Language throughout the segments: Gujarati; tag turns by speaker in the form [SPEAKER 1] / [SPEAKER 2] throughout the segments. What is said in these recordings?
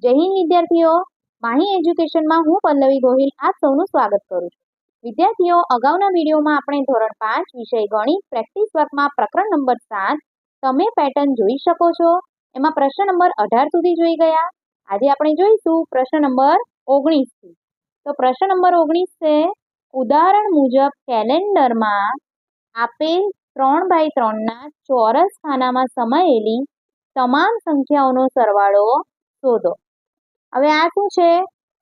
[SPEAKER 1] જય હિન્દ વિદ્યાર્થીઓ, માહી એજ્યુકેશનમાં હું પલ્લવી ગોહિલ આપ સૌનું સ્વાગત કરું છું। વિદ્યાર્થીઓ, અગાઉના વિડીયોમાં આપણે ધોરણ 5 વિષય ગણિત પ્રેક્ટિસ વર્કમાં પ્રકરણ નંબર 7 તમે પેટર્ન જોઈ શકો છો। એમાં પ્રશ્ન નંબર 18 સુધી જોઈ ગયા। આજે આપણે જોઈશું પ્રશ્ન નંબર 19 થી। તો પ્રશ્ન નંબર 19 છે, ઉદાહરણ મુજબ કેલેન્ડરમાં આપેલ 3x3 ના ચોરસ ખાનામાં સમાયેલી તમામ સંખ્યાઓનો સરવાળો શોધો। હવે આ શું છે,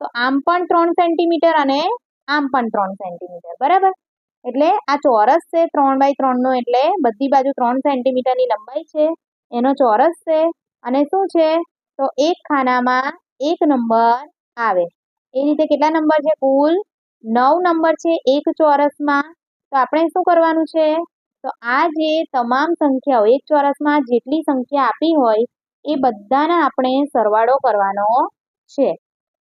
[SPEAKER 1] તો આમ પણ 3 સેન્ટીમીટર અને આમ પણ 3 સેન્ટીમીટર, બરાબર। એટલે આ ચોરસ છે 3x3 નો, એટલે બધી બાજુ 3 સેન્ટીમીટરની લંબાઈ છે, એનો ચોરસ છે। અને શું છે, તો એક ખાનામાં એક નંબર આવે, એ રીતે કેટલા નંબર છે? કુલ 9 નંબર છે એક ચોરસમાં। તો આપણે શું કરવાનું છે, તો આ જે તમામ સંખ્યાઓ એક ચોરસમાં જેટલી સંખ્યા આપી હોય એ બધાના આપણે સરવાળો કરવાનો છે।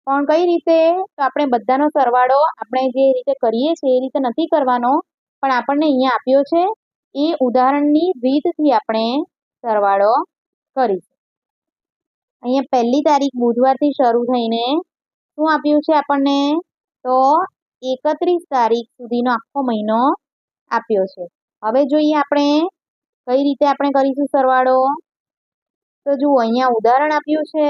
[SPEAKER 1] પણ કઈ રીતે? તો આપણે બધાનો સરવાળો આપણે જે રીતે કરીએ છીએ એ રીતે નથી કરવાનો, પણ આપણને અહીંયા આપ્યો છે એ ઉદાહરણની રીતથી આપણે સરવાળો કરીશું। અહીંયા પહેલી તારીખ બુધવારથી શરૂ થઈને શું આપ્યું છે આપણને, તો 31 તારીખ સુધીનો આખો મહિનો આપ્યો છે। હવે જોઈએ આપણે કઈ રીતે આપણે કરીશું સરવાળો। તો જુઓ, અહીંયા ઉદાહરણ આપ્યું છે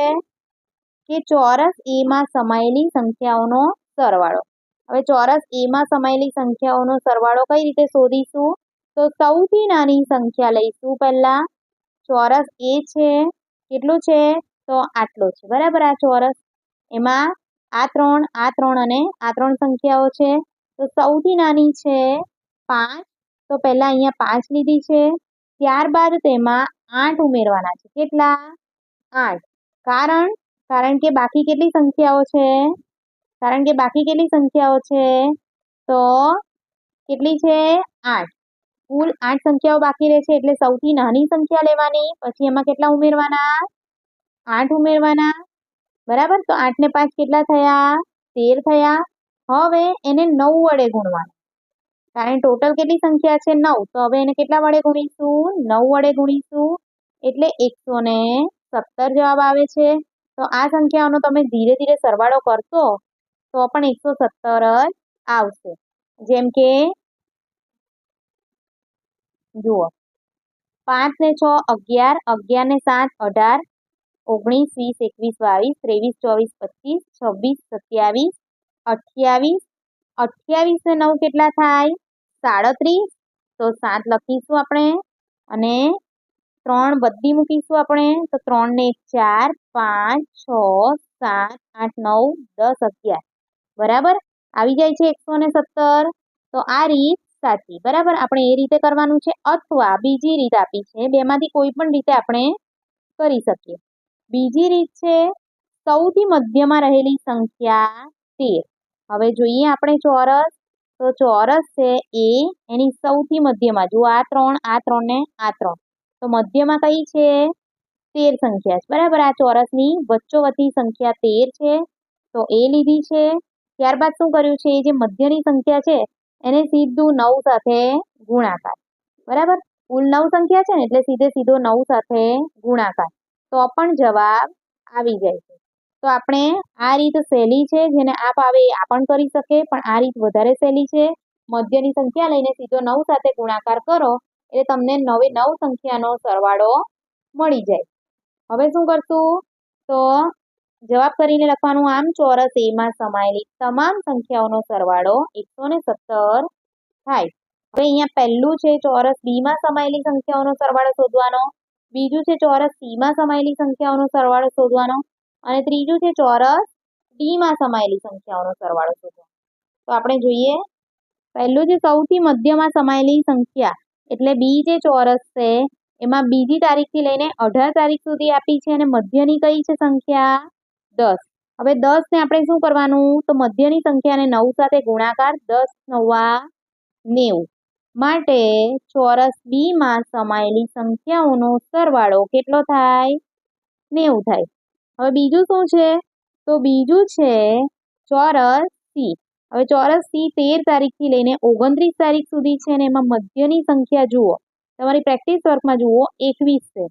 [SPEAKER 1] કે ચોરસ એ માં સમાયેલી સંખ્યાઓનો સરવાળો। હવે ચોરસ એ માં સમાયેલી સંખ્યાઓનો સરવાળો કઈ રીતે શોધીશું? તો સૌથી નાની સંખ્યા લઈશું પહેલા। ચોરસ એ છે, કેટલું છે? તો આટલો છે, બરાબર। આ ચોરસ એમાં આ 3 અને આ 3 સંખ્યાઓ છે, તો સૌથી નાની છે 5, તો પહેલા અહીંયા 5 લીધી છે। ત્યારબાદ તેમાં 8 ઉમેરવાના છે, કેટલા? 8। કારણ કે બાકી કેટલી સંખ્યાઓ છે? તો કેટલી છે? 8। કુલ 8 સંખ્યાઓ બાકી રહે છે, એટલે સૌથી નાની સંખ્યા લેવાની, પછી એમાં કેટલા ઉમેરવાના? 8 ઉમેરવાના, બરાબર। તો 8 ને 5 કેટલા થયા? 13 થયા। હવે એને 9 વડે ગુણવાનું, કારણ ટોટલ કેટલી સંખ્યા છે? 9, તો હવે એને કેટલા વડે ગુણીશું? 9 વડે ગુણીશું, એટલે 117 જવાબ આવે છે। તો આ સંખ્યાઓનો તમે ધીરે ધીરે સરવાળો કરશો તો પણ 117 જ આવશે। જેમ કે જુઓ, 5 ને 6 11, 11 ને 7 18, 19 20 21 22 23 24 25 26 27 28, 28 ને 9 કેટલા થાય? 37। તો 7 લખીશું આપણે, અને 3 બધી મૂકીશું આપણે, તો 3 ને 1 4 5 6 7 8 9 10 11, બરાબર। આવી જાય છે 117। તો આ રીત સાચી, બરાબર। આપણે એ રીતે કરવાનું છે, અથવા બીજી રીત આપી છે, બેમાંથી કોઈ પણ રીતે આપણે કરી શકીએ। બીજી રીત છે સૌથી મધ્યમાં રહેલી સંખ્યા 13। હવે જોઈએ આપણે ચોરસ, તો ચોરસ છે એ એની સૌથી મધ્યમાં, જો આ 3 ને આ 3, તો મધ્યમાં કઈ છે? 13 સંખ્યા છે, બરાબર। આ ચોરસની વચ્ચોવચ્ચી સંખ્યા 13 છે, તો એ લીધી છે। ત્યારબાદ શું કર્યું છે, એ જે મધ્યની સંખ્યા છે એને સીધું 9 સાથે ગુણાકાર, બરાબર। કુલ 9 સંખ્યા છે ને, એટલે સીધો 9 સાથે ગુણાકાર, તો પણ જવાબ આવી જાય છે। તો આપણે આ રીત સહેલી છે, જેને આપ આવે એ આ પણ કરી શકે, પણ આ રીત વધારે સહેલી છે। મધ્યની સંખ્યા લઈને સીધો 9 સાથે ગુણાકાર કરો એટલે તમને 9 સંખ્યાનો સરવાળો મળી જાય। હવે શું કરશું, તો જવાબ કરીને લખવાનું, આમ ચોરસ એ માં સમાયેલી તમામ સંખ્યાઓનો સરવાળો 117 થાય। હવે અહીંયા પહેલું છે ચોરસ બી માં સમાયેલી સંખ્યાઓનો સરવાળો શોધવાનો, બીજું છે ચોરસ સી માં સમાયેલી સંખ્યાઓનો સરવાળો શોધવાનો, અને ત્રીજું છે ચોરસ ડી માં સમાયેલી સંખ્યાઓનો સરવાળો શોધવાનો। તો આપણે જોઈએ, પહેલું જે સૌથી મધ્યમાં સમાયેલી સંખ્યા, એટલે બી જે ચોરસ છે એમાં બીજી તારીખથી લઈને 18 તારીખ સુધી આપી છે, અને મધ્યની કઈ છે સંખ્યા? 10। હવે 10 ને આપણે શું કરવાનું, તો મધ્યની સંખ્યાને 9 સાથે ગુણાકાર, 10 9 90, માટે ચોરસ બી માં સમાયેલી સંખ્યાઓનો સરવાળો કેટલો થાય? 90 થાય। હવે બીજું શું છે, તો બીજું છે ચોરસ સી। હવે ચોરસ સી 13 તારીખથી લઈને 29 તારીખ સુધી છે, અને એમાં મધ્યની સંખ્યા જુઓ, તમારી પ્રેક્ટિસ વર્કમાં જુઓ 21 છે,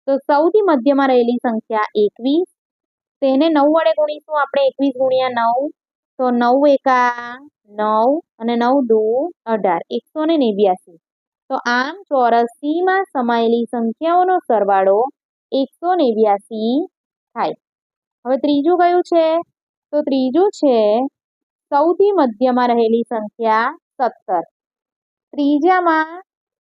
[SPEAKER 1] તો સૌથી મધ્યમાં રહેલી સંખ્યા 21, તેને 9 વડે ગુણીશું આપણે 21 ગુણ્યા 9 તો 9 એકા 9 અને 9 દુ 18 189. તો આમ ચોરસ C માં સમાયેલી સંખ્યાઓનો સરવાળો 189 થાય. હવે ત્રીજું કયું છે? તો ત્રીજું છે સૌથી મધ્યમાં રહેલી સંખ્યા 17. ત્રીજામાં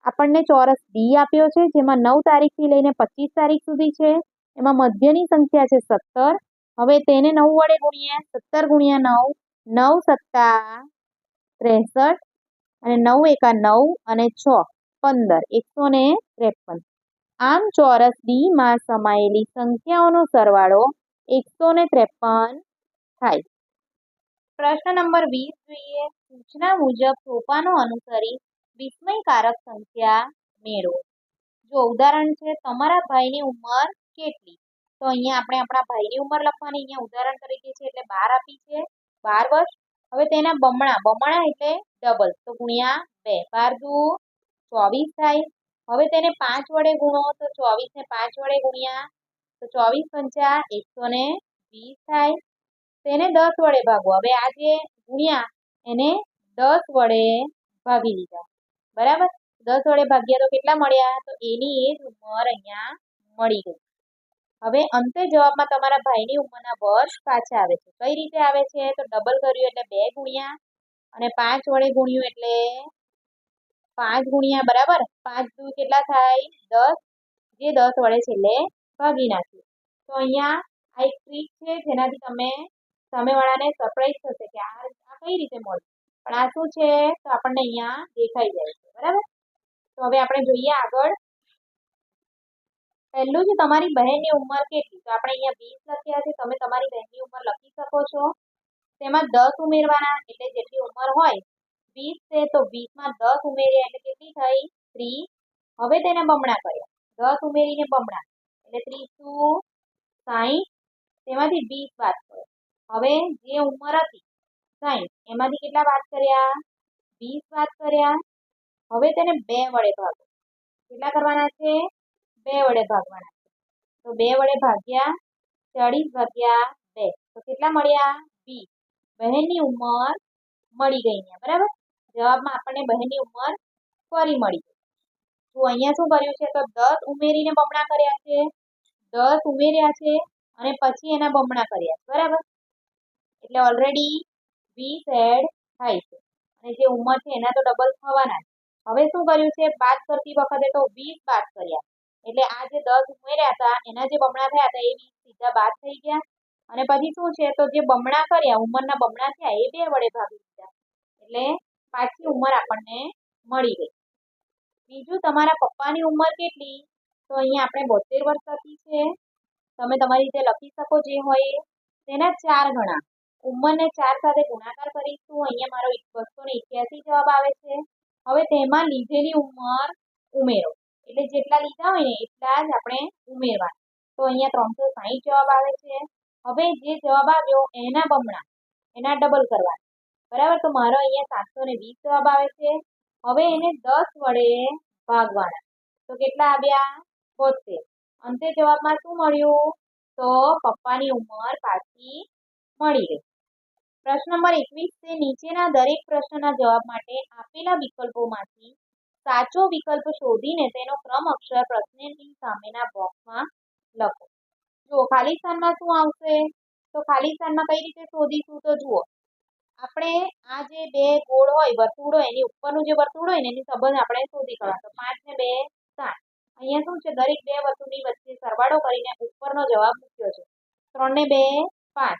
[SPEAKER 1] આપણને ચોરસ D આપ્યો છે જેમાં 9 તારીખથી લઈને 25 તારીખ સુધી છે. એમાં મધ્યની સંખ્યા છે 17. હવે તેને 9 વડે ગુણીએ 17 ગુણ્યા 9 9 સત્તા 63 અને 9 એકા 9 અને 6 15 153. આમ ચોરસ D માં સમાયેલી સંખ્યાઓનો સરવાળો 153 થાય. પ્રશ્ન નંબર 20 જોઈએ. સૂચના મુજબ સોપાનો અનુસરી વિસ્મયકારક સંખ્યા મેળવો. જો ઉદાહરણ છે તમારા ભાઈની ઉંમર કેટલી? તો અહીંયા આપણે આપણા ભાઈની ઉંમર લખવાની. અહીંયા ઉદાહરણ તરીકે છે એટલે 12 આપી છે, 12 વર્ષ. હવે તેના બમણા એટલે ડબલ, તો ગુણ્યા 2, 12 દુ 24 થાય. હવે તેને 5 વડે ગુણો તો 24 ને 5 વડે ગુણ્યા તો 24 પંચા 120 થાય. તેને 10 વડે ભાગો. હવે આ જે ગુણ્યા એને 10 વડે ભાગી દીધા, બરાબર. 10 વડે ભાગ્યા તો કેટલા મળ્યા? તો એની એ જ ઉંમર અહીંયા મળી ગઈ. હવે અંતે જવાબમાં તમારા ભાઈની ઉંમરના વર્ષ પાછા આવે છે. કઈ રીતે આવે છે? તો ડબલ કર્યું એટલે 2 ગુણ્યા અને 5 વડે ગુણ્યું એટલે 5 ગુણ્યા, બરાબર. 5 દુ કેટલા થાય? 10, જે 10 વડે છેલ્લે ભાગી નાખ્યું. તો અહીંયા આ એક ટ્રીક છે જેનાથી તમે સામેવાળાને સરપ્રાઈઝ થશે કે આ કઈ રીતે મળ્યું. પણ આ શું છે? તો આપણને અહીંયા દેખાઈ જાય છે, બરાબર. તો હવે આપણે જોઈએ આગળ. પહેલું છે તમારી બહેનની ઉંમર કેટલી? તો આપણે અહીંયા 20 લખ્યા છે. તમે તમારી બહેનની ઉંમર લખી શકો છો. તેમાં 10 ઉમેરવાના એટલે જેટલી ઉંમર હોય 20 છે તો 20 માં 10 ઉમેર્યા એટલે કેટલી થઈ? 30. હવે તેને બમણા કર્યા. 10 ઉમેરીને બમણા એટલે 30 દુ 60. તેમાંથી 20 બાદ કરો. હવે જે ઉંમર હતી 60 એમાંથી કેટલા બાદ કર્યા? 20 બાદ કર્યા. હવે તેને 2 વડે ભાગો. કેટલા કરવાના છે? 2 વડે ભાગવાના છે. તો 2 વડે ભાગ્યા 40 ભાગ્યા 2 તો કેટલા મળ્યા? 20. બહેનની ઉંમર મળી ગઈ અહીંયા, બરાબર. જવાબમાં આપણને બહેનની ઉંમર ફરી મળી ગઈ. તો અહીંયા શું કર્યું છે? તો 10 ઉમેરીને બમણા કર્યા છે, 10 ઉમેર્યા છે અને પછી એના બમણા કર્યા છે, બરાબર. એટલે ઓલરેડી 20 એડ થાય છે અને જે ઉંમર છે એના તો ડબલ થવાના. હવે શું કર્યું છે? બાદ કરતી વખતે તો 20 બાદ કર્યા એટલે આ જે 10 ઉમેર્યા હતા એના જે બમણા થયા હતા એ 20 સીધા બાદ થઈ ગયા. અને પછી શું છે? તો જે બમણા કર્યા, ઉંમરના બમણા થયા એ 2 વડે ભાગી દીધા એટલે પાછી ઉંમર આપણને મળી ગઈ. બીજું, તમારા પપ્પાની ઉંમર કેટલી? તો અહીંયા આપણે 72 વર્ષ લખી છે. તમે તમારી રીતે લખી શકો જે હોય તેના 4 ગણા. ઉંમરને 4 સાથે ગુણાકાર કરીશું. અહીંયા મારો 281 જવાબ આવે છે. હવે તેમાં લીધેલી ઉંમર ઉમેરો એટલે જેટલા લીધા હોય ને એટલા જ આપણે ઉમેરવાના. તો અહીંયા 360 જવાબ આવે છે. હવે જે જવાબ આવ્યો એના બમણા, એના ડબલ કરવાના, બરાબર. તો મારો અહીંયા 720 જવાબ આવે છે. હવે એને 10 વડે ભાગવાના તો કેટલા આવ્યા? 72. અંતે જવાબમાં શું મળ્યું? તો પપ્પાની ઉંમર પાછી મળી ગઈ. પ્રશ્ન નંબર 21 છે નીચેના દરેક પ્રશ્નના જવાબ માટે આપેલા વિકલ્પોમાંથી સાચો વિકલ્પ શોધીને તેનો ક્રમ અક્ષર પ્રશ્નની સામેના બોક્સમાં લખો. જો ખાલી સ્થાનમાં શું આવશે? તો ખાલી સ્થાનમાં કઈ રીતે શોધીશું? તો જુઓ, આપણે આ જે બે ગોળ હોય, વર્તુળ હોય, એની ઉપરનું જે વર્તુળ હોય ને એની સંબંધ આપણે શોધી કાઢવાનો. તો 5 ને 2 7. અહીંયા શું છે? દરેક બે વર્તુળની વચ્ચે સરવાળો કરીને ઉપરનો જવાબ મૂક્યો છે. 3 ને 2 5,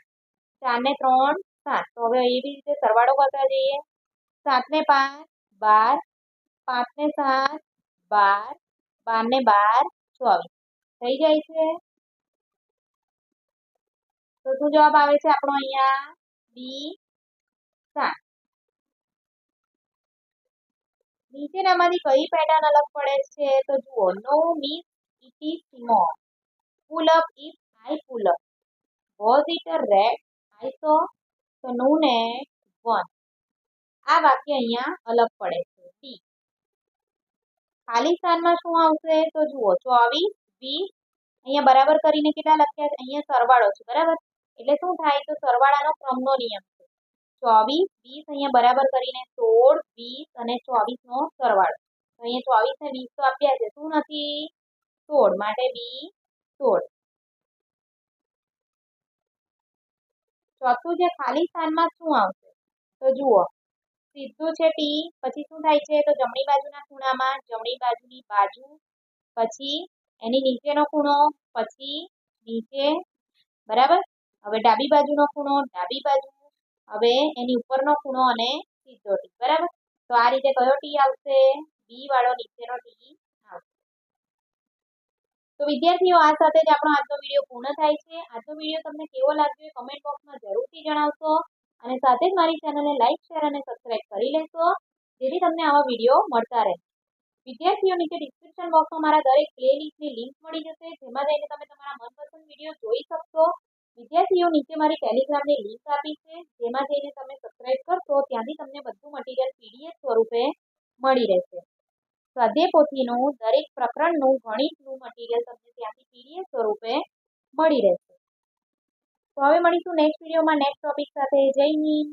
[SPEAKER 1] 4 ને 3 7. તો હવે એવી રીતે સરવાળો કરતા જઈએ. 7 ને 5 12, 5 ને 7 12, 12 ને 12 24 થઈ જાય છે. તો શું જવાબ આવે છે આપણો અહીંયા? બી 7. નીચેનામાંથી કઈ પેટર્ન અલગ પડે છે? તો જુઓ, no miss it is small, pull up if I pull up, was it a rate I saw, તો નૂન એટ 1. આ વાક્ય અહીંયા અલગ પડે છે. ડી. ખાલી સ્થાનમાં શું આવશે? તો જુઓ, 24 20. અહીંયા બરાબર કરીને કેટલા લખ્યા છે? અહીંયા સરવાળો છે, બરાબર. એટલે શું થાય તો સરવાળાનો ક્રમનો નિયમ છે 24 20 અહીંયા બરાબર કરીને 16 20 અને 24 નો સરવાળો તો અહીંયા 24 ને 20 તો આપ્યા છે શું નથી 16 માટે બી 16 ચોથું છે ખાલી સ્થાનમાં શું આવશે તો જુઓ સીધું છે ટી પછી શું થાય છે તો જમણી બાજુના ખૂણામાં જમણી બાજુની બાજુ પછી એની નીચેનો ખૂણો પછી નીચે બરાબર હવે ડાબી બાજુનો ખૂણો ડાબી બાજુ હવે એની ઉપરનો ખૂણો અને સીધો ટી બરાબર તો આ રીતે કયો ટી આવશે બી વાળો નીચેનો ટી આવશે તો વિદ્યાર્થીઓ આ સાથે જ આપણો આજનો વિડીયો પૂર્ણ થાય છે આજનો વિડીયો તમને કેવો લાગ્યો એ કમેન્ટ બોક્સમાં જરૂરથી જણાવશો અને સાથે જ મારી ચેનલને લાઈક શેર અને સબસ્ક્રાઇબ કરી લેશો જેથી તમને આવા વિડીયો મળતા રહે વિદ્યાર્થીઓ નીચે ડિસ્ક્રિપ્શન બોક્સમાં મારા દરેક પ્લેલિસ્ટની લિંક મળી જશે જેમાં જઈને તમે તમારા મનપસંદ વિડીયો જોઈ શકશો વિદ્યાર્થીઓ નીચે મારી ટેલિગ્રામની લિંક આપી છે જેમાં જઈને તમે સબસ્ક્રાઇબ કરશો ત્યાંથી તમને બધું મટીરિયલ પીડીએફ સ્વરૂપે મળી રહેશે સ્વાધ્યાય પોથીનું દરેક પ્રકરણનું ગણિતનું મટીરિયલ તમને ત્યાંથી પીડીએફ સ્વરૂપે મળી રહેશે તો હવે મળીશું નેક્સ્ટ વિડીયોમાં નેક્સ્ટ ટોપિક સાથે જય હિન્દ